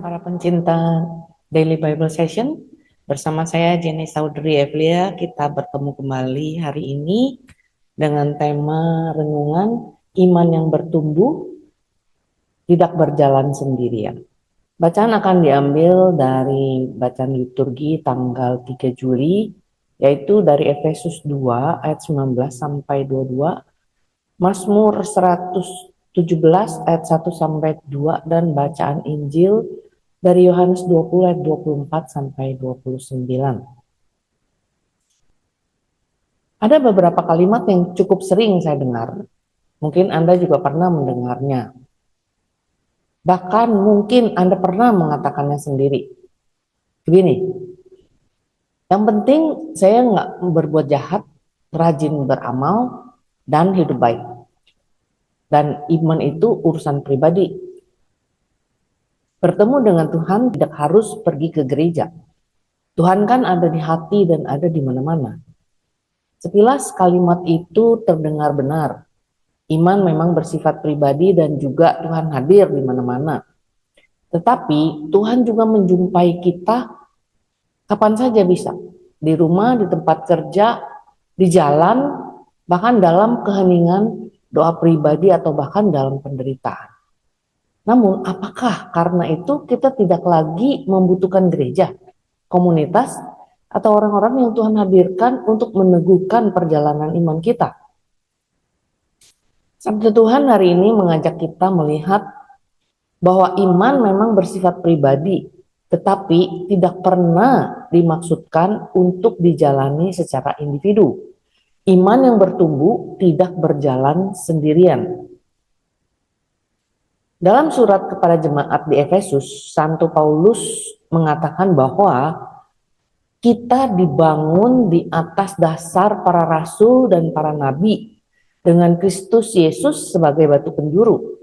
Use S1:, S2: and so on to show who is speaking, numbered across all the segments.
S1: para pencinta Daily Bible Session. Bersama saya Jenny Saudri Evlia, kita bertemu kembali hari ini dengan tema renungan iman yang bertumbuh, tidak berjalan sendirian. Bacaan akan diambil dari bacaan liturgi tanggal 3 Juli, yaitu dari Efesus 2 ayat 19 sampai 22, Mazmur 117 ayat 1 sampai 2, dan bacaan Injil dari Yohanes 20 ayat 24 sampai 29. Ada beberapa kalimat yang cukup sering saya dengar. Mungkin Anda juga pernah mendengarnya. Bahkan mungkin Anda pernah mengatakannya sendiri. Begini, yang penting saya nggak berbuat jahat, rajin beramal, dan hidup baik. Dan iman itu urusan pribadi. Bertemu dengan Tuhan tidak harus pergi ke gereja. Tuhan kan ada di hati dan ada di mana-mana. Sekilas kalimat itu terdengar benar. Iman memang bersifat pribadi dan juga Tuhan hadir di mana-mana. Tetapi Tuhan juga menjumpai kita kapan saja bisa. Di rumah, di tempat kerja, di jalan, bahkan dalam keheningan doa pribadi atau bahkan dalam penderitaan. Namun apakah karena itu kita tidak lagi membutuhkan gereja, komunitas, atau orang-orang yang Tuhan hadirkan untuk meneguhkan perjalanan iman kita? Sabda Tuhan hari ini mengajak kita melihat bahwa iman memang bersifat pribadi, tetapi tidak pernah dimaksudkan untuk dijalani secara individu. Iman yang bertumbuh tidak berjalan sendirian. Dalam surat kepada jemaat di Efesus, Santo Paulus mengatakan bahwa kita dibangun di atas dasar para rasul dan para nabi dengan Kristus Yesus sebagai batu penjuru.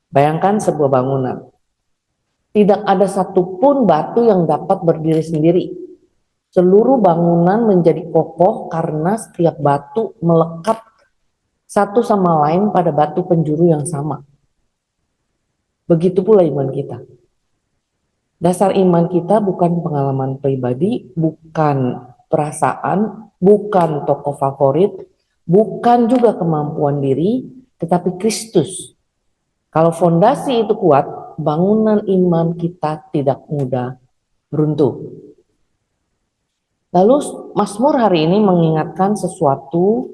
S1: Bayangkan sebuah bangunan. Tidak ada satupun batu yang dapat berdiri sendiri. Seluruh bangunan menjadi kokoh karena setiap batu melekat satu sama lain pada batu penjuru yang sama. Begitu pula iman kita. Dasar iman kita bukan pengalaman pribadi, bukan perasaan, bukan tokoh favorit, bukan juga kemampuan diri, tetapi Kristus. Kalau fondasi itu kuat, bangunan iman kita tidak mudah runtuh. Lalu Mazmur hari ini mengingatkan sesuatu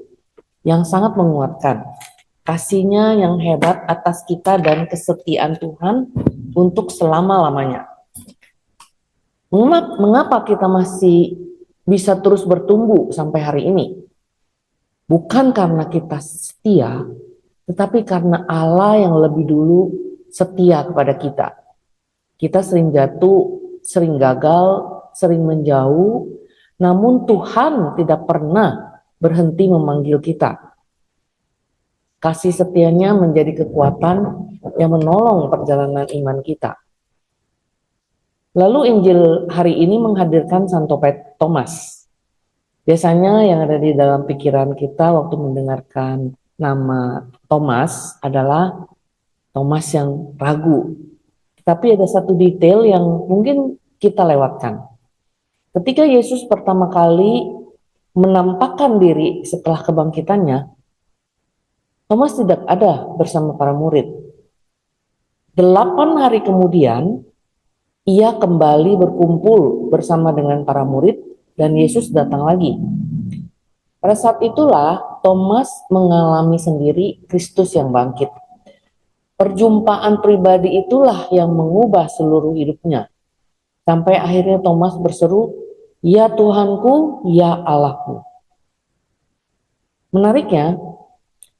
S1: yang sangat menguatkan. Kasih-Nya yang hebat atas kita dan kesetiaan Tuhan untuk selama-lamanya. Mengapa kita masih bisa terus bertumbuh sampai hari ini? Bukan karena kita setia, tetapi karena Allah yang lebih dulu setia kepada kita. Kita sering jatuh, sering gagal, sering menjauh, namun Tuhan tidak pernah berhenti memanggil kita. Kasih setianya menjadi kekuatan yang menolong perjalanan iman kita. Lalu Injil hari ini menghadirkan Santo Thomas. Biasanya yang ada di dalam pikiran kita waktu mendengarkan nama Thomas adalah Thomas yang ragu. Tapi ada satu detail yang mungkin kita lewatkan. Ketika Yesus pertama kali menampakkan diri setelah kebangkitannya, Thomas tidak ada bersama para murid. 8 hari kemudian, ia kembali berkumpul bersama dengan para murid dan Yesus datang lagi. Pada saat itulah Thomas mengalami sendiri Kristus yang bangkit. Perjumpaan pribadi itulah yang mengubah seluruh hidupnya. Sampai akhirnya Thomas berseru, "Ya Tuhanku, ya Allahku." Menariknya,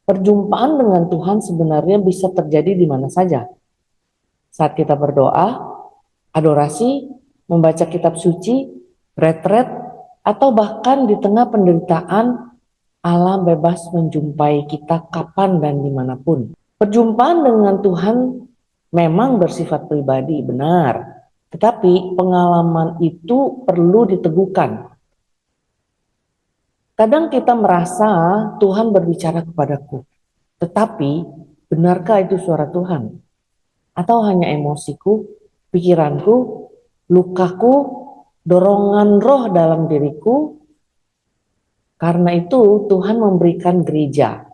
S1: perjumpaan dengan Tuhan sebenarnya bisa terjadi di mana saja. Saat kita berdoa, adorasi, membaca kitab suci, retret, atau bahkan di tengah penderitaan, Allah bebas menjumpai kita kapan dan dimanapun. Perjumpaan dengan Tuhan memang bersifat pribadi, benar. Tetapi pengalaman itu perlu diteguhkan. Kadang kita merasa Tuhan berbicara kepadaku. Tetapi benarkah itu suara Tuhan? Atau hanya emosiku? pikiranku, lukaku, dorongan roh dalam diriku. Karena itu Tuhan memberikan gereja,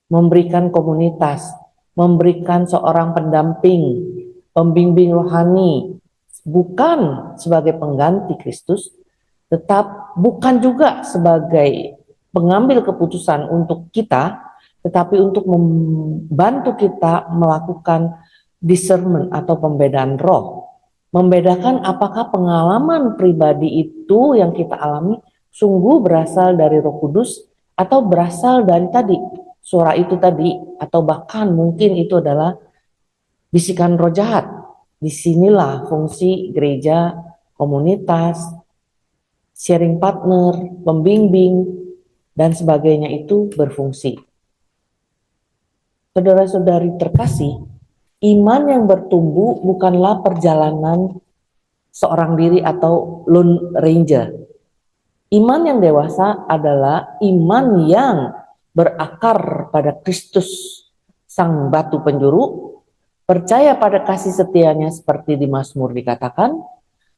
S1: memberikan komunitas, memberikan seorang pendamping, pembimbing rohani, bukan sebagai pengganti Kristus, bukan juga sebagai pengambil keputusan untuk kita, tetapi untuk membantu kita melakukan discernment atau pembedaan roh. Membedakan apakah pengalaman pribadi itu yang kita alami sungguh berasal dari Roh Kudus atau berasal dari tadi suara itu tadi, atau bahkan mungkin itu adalah bisikan roh jahat. Disinilah fungsi gereja, komunitas, sharing partner, pembimbing, dan sebagainya itu berfungsi. Saudara-saudari terkasih, iman yang bertumbuh bukanlah perjalanan seorang diri atau lone ranger. Iman yang dewasa adalah iman yang berakar pada Kristus, sang batu penjuru, percaya pada kasih setianya seperti di Mazmur dikatakan,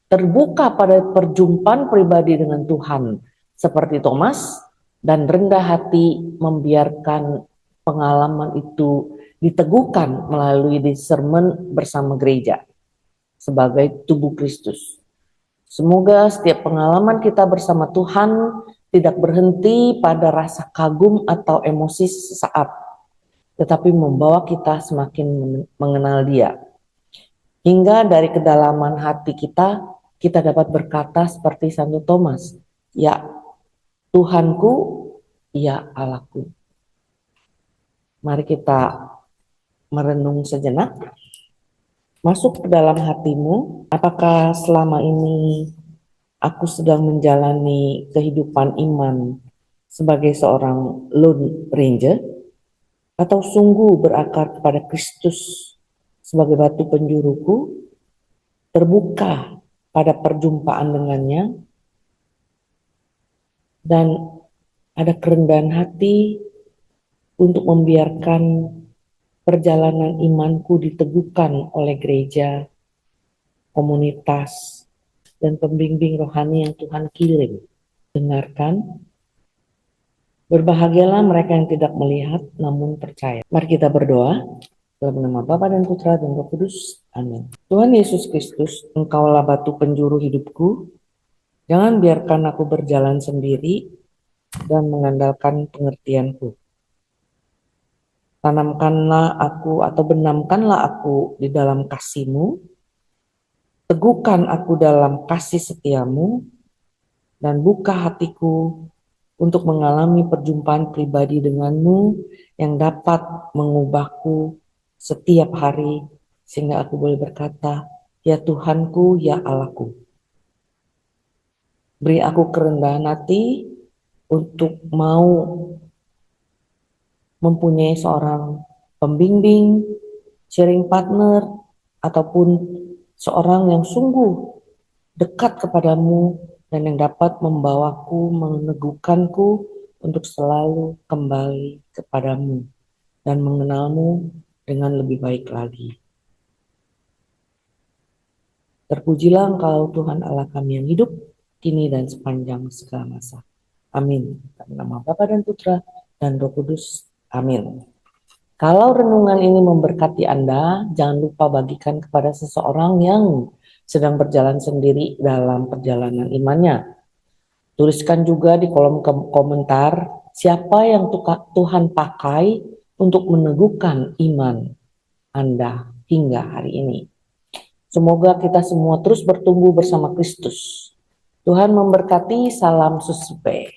S1: terbuka pada perjumpaan pribadi dengan Tuhan seperti Thomas, dan rendah hati membiarkan pengalaman itu diteguhkan melalui discernment bersama gereja sebagai tubuh Kristus. Semoga setiap pengalaman kita bersama Tuhan tidak berhenti pada rasa kagum atau emosi sesaat, tetapi membawa kita semakin mengenal Dia. Hingga dari kedalaman hati kita dapat berkata seperti Santo Thomas, ya Tuhanku, ya Allahku. Mari kita merenung sejenak. Masuk ke dalam hatimu, apakah selama ini aku sedang menjalani kehidupan iman sebagai seorang lone ranger, atau sungguh berakar kepada Kristus sebagai batu penjuruku, terbuka pada perjumpaan dengannya, dan ada kerendahan hati untuk membiarkan perjalanan imanku diteguhkan oleh gereja, komunitas, dan pembimbing rohani yang Tuhan kirim. Dengarkan, berbahagialah mereka yang tidak melihat namun percaya. Mari kita berdoa. Dalam nama Bapa dan Putra dan Roh Kudus. Amin. Tuhan Yesus Kristus, Engkaulah batu penjuru hidupku. Jangan biarkan aku berjalan sendiri dan mengandalkan pengertianku. Tanamkanlah aku atau benamkanlah aku di dalam kasih-Mu, teguhkan aku dalam kasih setiamu, dan buka hatiku untuk mengalami perjumpaan pribadi denganmu yang dapat mengubahku setiap hari, sehingga aku boleh berkata, ya Tuhanku, ya Allahku. Beri aku kerendahan hati untuk mau mempunyai seorang pembimbing, sharing partner, ataupun seorang yang sungguh dekat kepadamu dan yang dapat membawaku, meneguhkanku untuk selalu kembali kepadamu dan mengenalmu dengan lebih baik lagi. Terpujilah Engkau Tuhan Allah kami yang hidup, kini dan sepanjang segala masa. Amin. Dalam nama Bapa dan Putra dan Roh Kudus. Amin. Kalau renungan ini memberkati Anda, jangan lupa bagikan kepada seseorang yang sedang berjalan sendiri dalam perjalanan imannya. Tuliskan juga di kolom komentar siapa yang Tuhan pakai untuk meneguhkan iman Anda hingga hari ini. Semoga kita semua terus bertumbuh bersama Kristus. Tuhan memberkati, salam susipe.